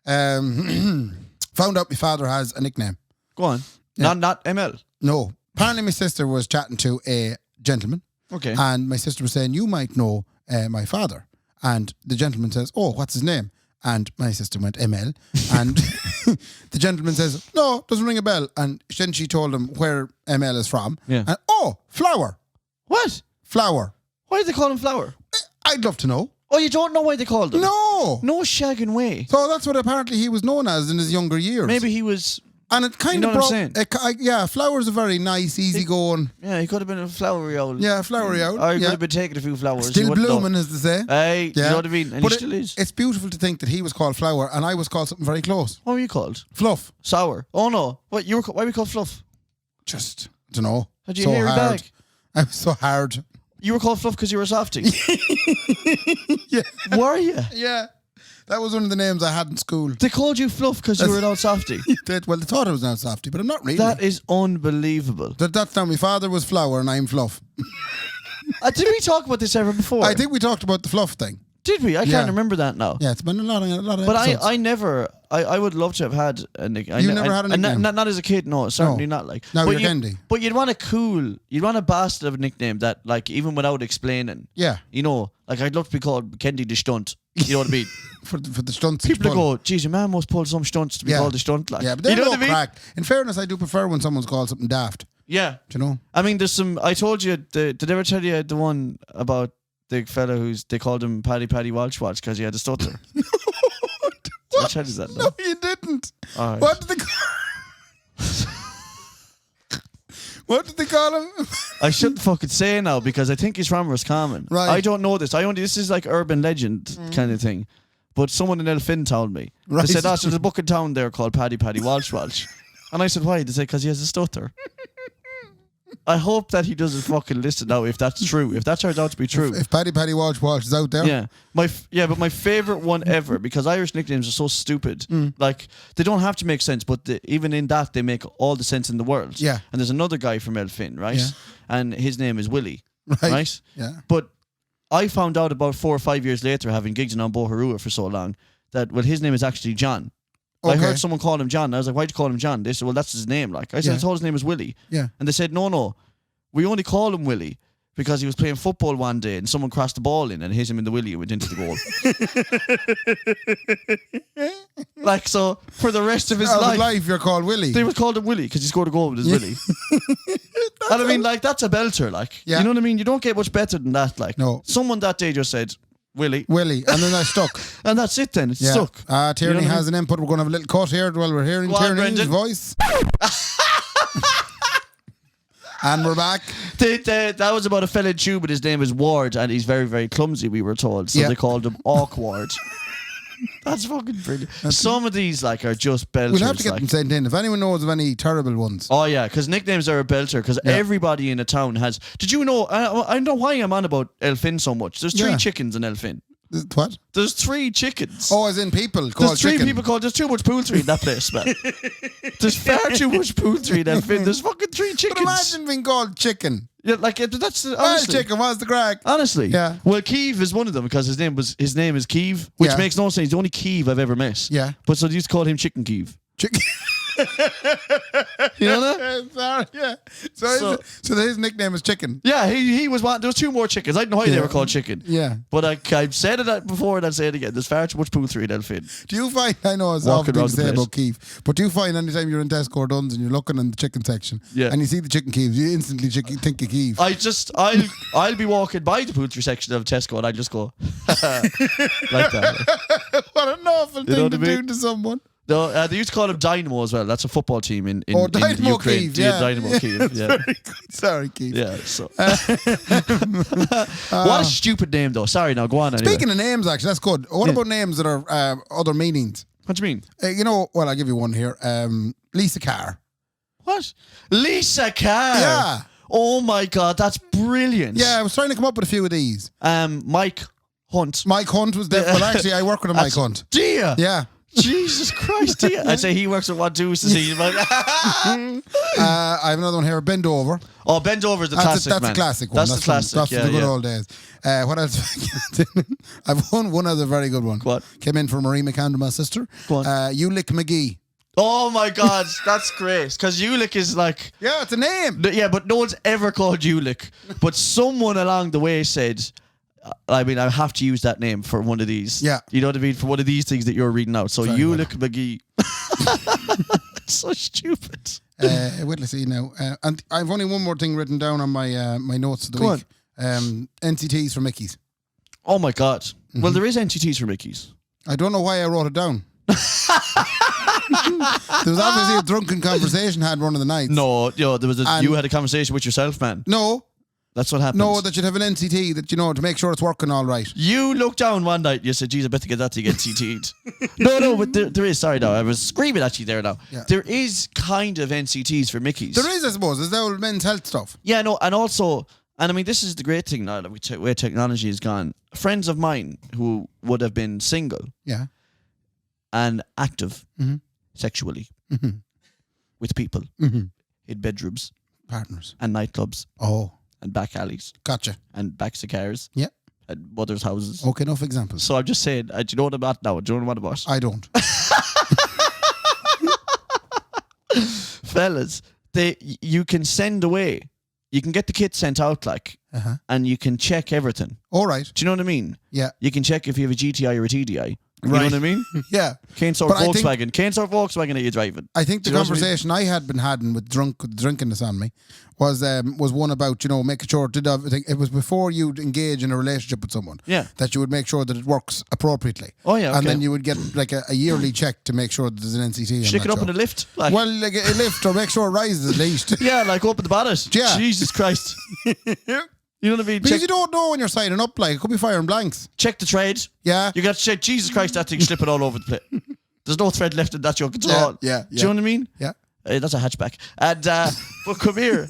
Found out my father has a nickname. Go on. Yeah. Not ML. No. Apparently my sister was chatting to a gentleman. Okay. And my sister was saying, you might know my father. And the gentleman says, oh, what's his name? And my sister went, ML. And the gentleman says, no, doesn't ring a bell. And then she told him where ML is from. Yeah. And, oh, Flower. What? Flower. Why do they call him Flower? I'd love to know. Oh, you don't know why they called him? No. No shagging way. So that's what apparently he was known as in his younger years. Maybe he was... And it kind You know of what I'm brought... yeah, Flower's a very nice, easygoing... Yeah, he could have been a flowery old... Yeah, flowery out. Or he yeah. could have been taking a few flowers. Still you wouldn't blooming, know. as they say. Hey, Yeah. you know what I mean? And But he still is. It's beautiful to think that he was called Flower and I was called something very close. What were you called? Fluff. Sour. Oh no. What why were you called Fluff? Just, I don't know. Had you so hairy hard. bag? I was so hard. You were called Fluff because you were a softie. Yeah. Were you? Yeah. That was one of the names I had in school. They called you Fluff because you were an old softie. Well, they thought I was an softy, but I'm not really. That is unbelievable. That's now my father was Flower and I'm Fluff. Did we talk about this ever before? I think we talked about the Fluff thing. Did we? I Yeah. can't remember that now. Yeah, it's been a lot of But episodes. I never. I would love to have had a nickname. You never had a nickname? Not as a kid, no. Certainly No. not. Like. Now but you're Kendy. But you'd want a bastard of a nickname that, like, even without explaining. Yeah. You know, like I'd love to be called Kendy the Stunt. You know what I mean? For the stunts. People you pull. go, geez, your man must pull some stunts to be called the Stunt. Like. Yeah, but you there's know no what I mean? crack. In fairness, I do prefer when someone's called something daft. Yeah. Do you know? I mean, there's some. I told you. Did I ever tell you the one about the fella they called him Paddy Walsh because he had a stutter? Did I tell you that? No, you didn't. All right. What did they What did they call him? I shouldn't fucking say now because I think he's from Roscommon. Right. I don't know this. This is like urban legend kind of thing. But someone in Elfin told me. Right. They said, there's a book in town there called Paddy Walsh. And I said, why? They said, because he has a stutter. I hope that he doesn't fucking listen now if that's true. If that turns out to be true. If Paddy Walsh is out there. Yeah. But my favourite one ever, because Irish nicknames are so stupid. Like, they don't have to make sense, but even in that, they make all the sense in the world. Yeah. And there's another guy from Elfin, right? Yeah. And his name is Willie. Right. Yeah. But I found out about 4 or 5 years later, having gigs in Boharua for so long, that, well, his name is actually John. Okay. I heard someone call him John. And I was like, why'd you call him John? They said, well, that's his name. Like I said, Yeah. I told his name is Willie. Yeah. And they said, no, we only call him Willie because he was playing football one day and someone crossed the ball in and hit him in the willy and went into the goal. Like, so for the rest of his life, you're called Willie. They would call him Willie because he scored a goal with his willy. And I mean, like, that's a belter, like. Yeah. You know what I mean? You don't get much better than that, like. No. Someone that day just said, Willie. And then I stuck. And that's it then. It's stuck. Tierney You know what I has an input. We're going to have a little cut here while we're hearing Go on, Tierney's Brendan. voice. And we're back. That was about a fella in tube, but his name is Ward, and he's very, very clumsy, we were told. So they called him Awkward. That's fucking brilliant. Some of these, like, are just belters. We'll have to get like. them sent in. If anyone knows of any terrible ones. Oh, yeah, because nicknames are a belter, because everybody in a town has... Did you know... I don't know why I'm on about Elfin so much. There's 3 chickens in Elfin. What? There's 3 chickens. Oh, as in people called There's 3 chicken. people called... There's too much poultry in that place, man. There's far too much poultry in Elfin. There's fucking 3 chickens. But imagine being called chicken. Yeah, like, that's... Well, honestly, chicken, what's the crack? honestly. Yeah. Well, Keeve is one of them, because his name is Keeve, which Yeah. makes no sense. He's the only Keeve I've ever met. Yeah. But so they used to call him Chicken Keeve. Chicken. You know that? Sorry, yeah. So his nickname is Chicken. Yeah, he was one. There was 2 more chickens. I don't know why they were called chicken. Yeah. But I've said it before and I'll say it again. There's far too much poultry in Elfin. Do you find, I know it's Walking often thing around to the say place. about Keef, but do you find anytime you're in Tesco or Duns and you're looking in the chicken section and you see the chicken Keeves, you instantly think of Keef? I'll be walking by the poultry section of Tesco and I just go like that. What an awful know thing what to I mean? do to someone. No, they used to call him Dynamo as well. That's a football team in Dynamo Ukraine. Kyiv, yeah. Dynamo Kyiv. Yeah. Very good. Sorry, Keith. Yeah, so what a stupid name though. Sorry, now go on anyway. Speaking of names, actually, that's good. What about names that are other meanings? What do you mean? Well, I'll give you one here. Lisa Carr. What? Lisa Carr. Yeah. Oh my God, that's brilliant. Yeah, I was trying to come up with a few of these. Mike Hunt. Mike Hunt was there. Well, actually, I work with a Mike Hunt. Dear. Yeah. Jesus Christ, dear. I'd say he works at What Do's to see. I have another one here. Bend Over. Oh, Bend Over is the classic, That's man. a classic one. That's the classic, That's yeah, the good yeah. old days. What else? I've won one other very good one. What? Came in for Marie McCandle, my sister. Go on. You Lick McGee. Oh my God, that's great. Because Ulick is like... Yeah, it's a name. Yeah, but no one's ever called Ulick. But someone along the way said... I mean, I have to use that name for one of these. Yeah. You know what I mean? For one of these things that you're reading out. So Very Ulick McGee. So stupid. Wait, let's see now. And I've only one more thing written down on my my notes of the Go week. NCTs for Mickey's. Oh my God. Well, there is NTTs for Mickey's. I don't know why I wrote it down. There was obviously a drunken conversation had one of the nights. No, there was you had a conversation with yourself, man. No. That's what happened. No, that you'd have an NCT that, to make sure it's working all right. You looked down one night and you said, geez, I better get that to get CT'd. No, but there is, sorry now, I was screaming at you there now. Yeah. There is kind of NCTs for Mickey's. There is, I suppose. There's the old men's health stuff. Yeah, no, and also, and I mean, this is the great thing now that where technology has gone. Friends of mine who would have been single Yeah. and active sexually with people in bedrooms Partners. and nightclubs Oh, and back alleys gotcha. and backs of cars Yeah. and mothers' houses. Okay, enough examples. So I'm just saying, do you know what I'm at now? Do you know what I'm at? I don't. Fellas, you can send away. You can get the kit sent out, and you can check everything. All right. Do you know what I mean? Yeah. You can check if you have a GTI or a TDI. You know Right. what I mean? Yeah. Canes or But I think- Volkswagen. Canes or Volkswagen are you driving? I think the Do you know what I mean? conversation I had been having with drunkenness on me was one about, making sure it was before you'd engage in a relationship with someone. Yeah. That you would make sure that it works appropriately. Oh, yeah, And okay. then you would get like a yearly check to make sure that there's an NCT. Stick it up in a lift. Like, Well, like a lift or make sure it rises at least. yeah, like open the bonnet. Yeah. Jesus Christ. You know what I mean? Because you don't know when you're signing up, like it could be firing blanks. Check the trade. Yeah. You got to check, Jesus Christ, that thing's slipping all over the place. There's no thread left in that yoke at all. yeah, Do you know what I mean? Yeah. That's a hatchback. And but come here,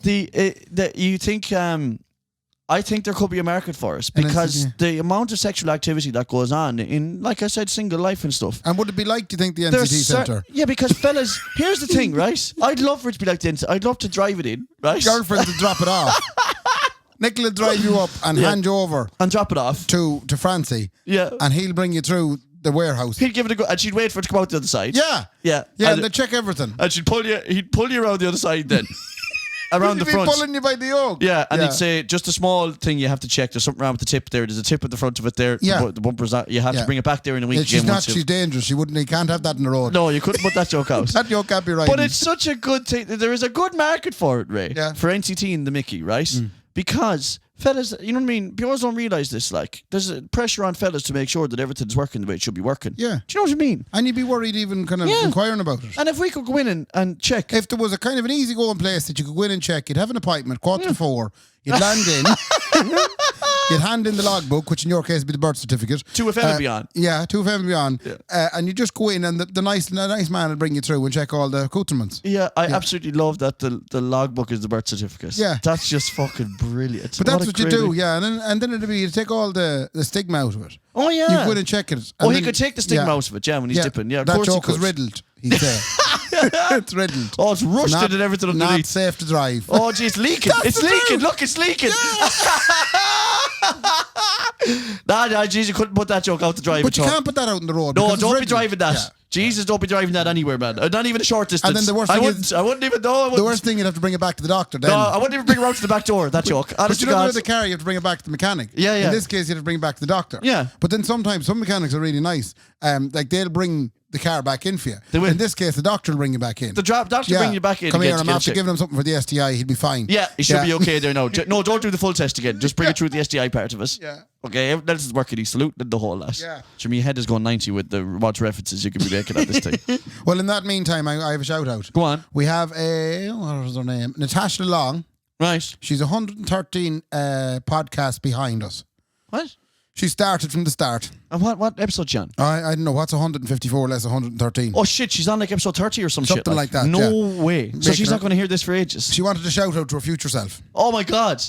you think I think there could be a market for us because the amount of sexual activity that goes on in, like I said, single life and stuff. And would it be like, do you think, the NCT centre? Yeah, because fellas, here's the thing, right? I'd love for it to be like the NCT. I'd love to drive it in, right? Girlfriend to drop it off. Nicola drive you up and hand you over and drop it off to Francie. Yeah. And he'll bring you through the warehouse. He'd give it a go, and she'd wait for it to come out the other side. Yeah. Yeah. Yeah, and they check everything. And he'd pull you around the other side then. around the He'd be front. pulling you by the yoke. Yeah, and he'd say just a small thing you have to check. There's something wrong with the tip there. There's a tip at the front of it there. Yeah. The bumper's out. You have to bring it back there in a week. She's again not. She's dangerous. You can't have that in the road. No, you couldn't put that joke out. That yoke can't be right. But it's such a good thing. There is a good market for it, Ray. Yeah. For NCT and the Mickey, right? Because fellas, you know what I mean? People don't realise this. Like, there's a pressure on fellas to make sure that everything's working the way it should be working. Yeah. Do you know what I mean? And you'd be worried even kind of inquiring about it. And if we could go in and check. If there was a kind of an easygoing place that you could go in and check, you'd have an appointment, 4:45, you'd land in, you'd hand in the logbook, which in your case would be the birth certificate. To a FM and beyond. Yeah, to a FM and beyond. Yeah. And you just go in and the nice man will bring you through and check all the accoutrements. Yeah, I absolutely love that the logbook is the birth certificate. Yeah. That's just fucking brilliant. But that's what you do, yeah. And then it'd be, you take all the stigma out of it. Oh, yeah. You go in and check it. Oh, he could take the stigma out of it, when he's dipping. Yeah, of that course joke he is could. riddled, he'd say. It's riddled. Oh, it's rusted Not- and everything Not underneath. safe to drive. Oh, gee, it's leaking. It's the leaking. truth. Look, it's leaking. Nah, geez, you couldn't put that joke out to drive. But you at all. can't put that out on the road. No, because it's don't be riddled. driving that. Yeah. Jesus, don't be driving that anywhere, man. Not even a short distance. And then the worst thing I wouldn't even know. The worst thing, you'd have to bring it back to the doctor then. No, I wouldn't even bring it out to the back door, that joke. But Honest you to know, God. with the car, you have to bring it back to the mechanic. Yeah, yeah. In this case, you have to bring it back to the doctor. Yeah. But then sometimes some mechanics are really nice. Like they'll bring the car back in for you. They will. In this case, the doctor will bring you back in. The doctor bring you back in. Come again here, to I'm get after checked. giving him something for the STI. He'll be fine. Yeah, he should be okay there now. No, don't do the full test again. Just bring it through the STI part of us. Yeah. Okay, everything else is working. He saluted the whole lot. Yeah. Sure, my head is going 90 with the what references you could be making at this thing. Well, in that meantime, I have a shout out. Go on. We have what was her name? Natasha Long. Right. She's 113 podcasts behind us. What? She started from the start. And what episode, John? I don't know. What's 154 less 113? Oh, shit, she's on like episode 30 or some shit. Something like that, No yeah. way. So Making she's not her- going to hear this for ages. She wanted to shout out to her future self. Oh, my God.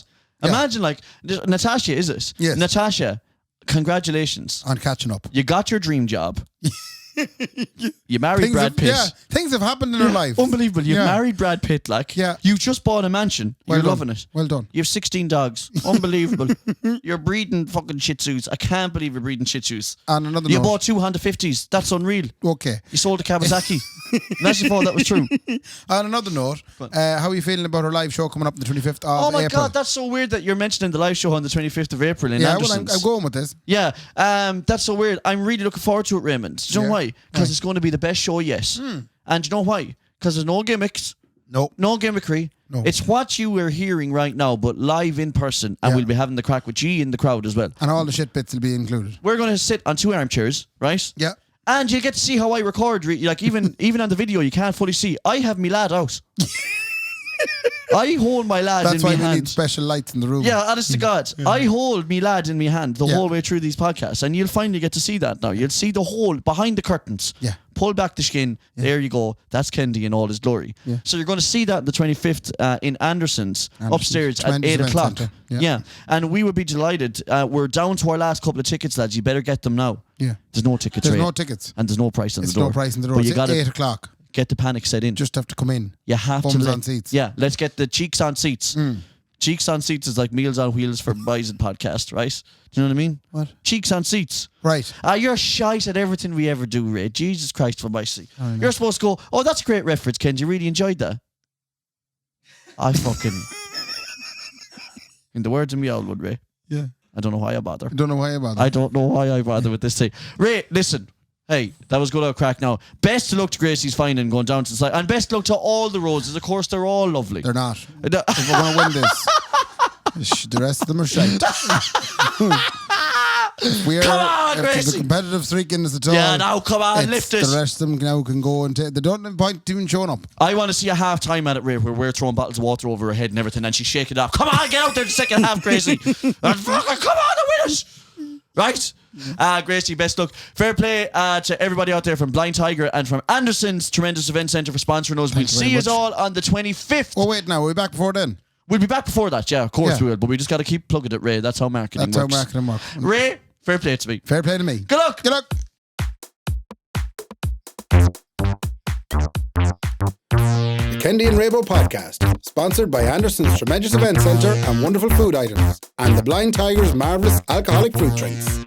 Yeah. Imagine, like, Natasha, is it? Yes. Natasha, congratulations. On catching up. You got your dream job. You married Brad Pitt. Things have happened in her life. Unbelievable. You've Yeah. married Brad Pitt, like. Yeah. You've just bought a mansion. Well You're done. loving it. Well done. You have 16 dogs. Unbelievable. You're breeding fucking Shih Tzus. I can't believe you're breeding Shih Tzus. On another You note. bought 2 Honda 50s. That's unreal. Okay. You sold a Kawasaki. Imagine if all that was true. On another note, how are you feeling about her live show coming up on the 25th of Oh my April? God, that's so weird that you're mentioning the live show on the 25th of April in Yeah, well, Anderson's. I'm going with this. Yeah, that's so weird. I'm really looking forward to it, Raymond. Do you know Yeah. why? Because it's going to be the best show yet. And do you know why? Because there's no gimmicks, No. no gimmickry. No. It's what you are hearing right now, but live in person. And Yeah. we'll be having the crack with G in the crowd as well. And all the shit bits will be included. We're going to sit on 2 armchairs, right? Yeah. And you get to see how I record. Like even on the video, you can't fully see. I have me lad out. I hold my lad That's in why my we hand. need special lights in the room. Yeah, honest to God. I hold me lad in my hand the Yeah. whole way through these podcasts, and you'll finally get to see that now. You'll see the whole behind the curtains. Yeah. Pull back the skin. There you go. That's Kendy in all his glory. Yeah. So you're going to see that the 25th in Anderson's upstairs at Tremendous 8 event o'clock. centre. Yeah. Yeah. And we would be delighted. We're down to our last couple of tickets, lads. You better get them now. Yeah. There's no tickets. There's Ray. no tickets. And there's no price on It's the door. no price in the door. But you It's got 8 to o'clock. get the panic set in. Just have to come in. You have Bums to let, on seats. Yeah, let's get the cheeks on seats. Cheeks on seats is like Meals on Wheels for boys and podcast, right? Do you know what I mean? What? Cheeks on seats. Right. You're shite at everything we ever do, Ray. Jesus Christ for mercy. You're supposed to go, oh, that's a great reference, Ken. You really enjoyed that. I fucking... In the words of me old one, Ray. Yeah. I don't know why I bother. I don't know why about I that. don't know why I bother with this thing. Ray, listen. Hey, that was good old crack now. Best of luck to Gracie's finding going down to the side. And best of luck to all the roses. Of course, they're all lovely. They're not. If we're going to win this, the rest of them are shite. We're, Come on, if there's Gracie. a competitive streak in us at all. Yeah, now come on, it's lift it. The rest of them now can go and they don't have a point even showing up. I want to see a half time at it, Ray, where we're throwing bottles of water over her head and everything, and she's shaking it off. Come on, get out there the second half, Gracie. And fucking come on, the winners. Right? Gracie, best luck. Fair play to everybody out there from Blind Tiger and from Anderson's Tremendous Event Centre for sponsoring us. We'll Thanks very see us much. all on the 25th. Oh, wait now. We'll be back before then. We'll be back before that, yeah, of course Yeah. we will. But we just got to keep plugging it, Ray. That's how marketing That's works. how marketing works. Ray, fair play to me. Fair play to me. Good luck. Good luck. The Kendy and Raybo podcast, sponsored by Anderson's Tremendous Event Centre and Wonderful Food Items, and the Blind Tiger's marvellous alcoholic fruit drinks.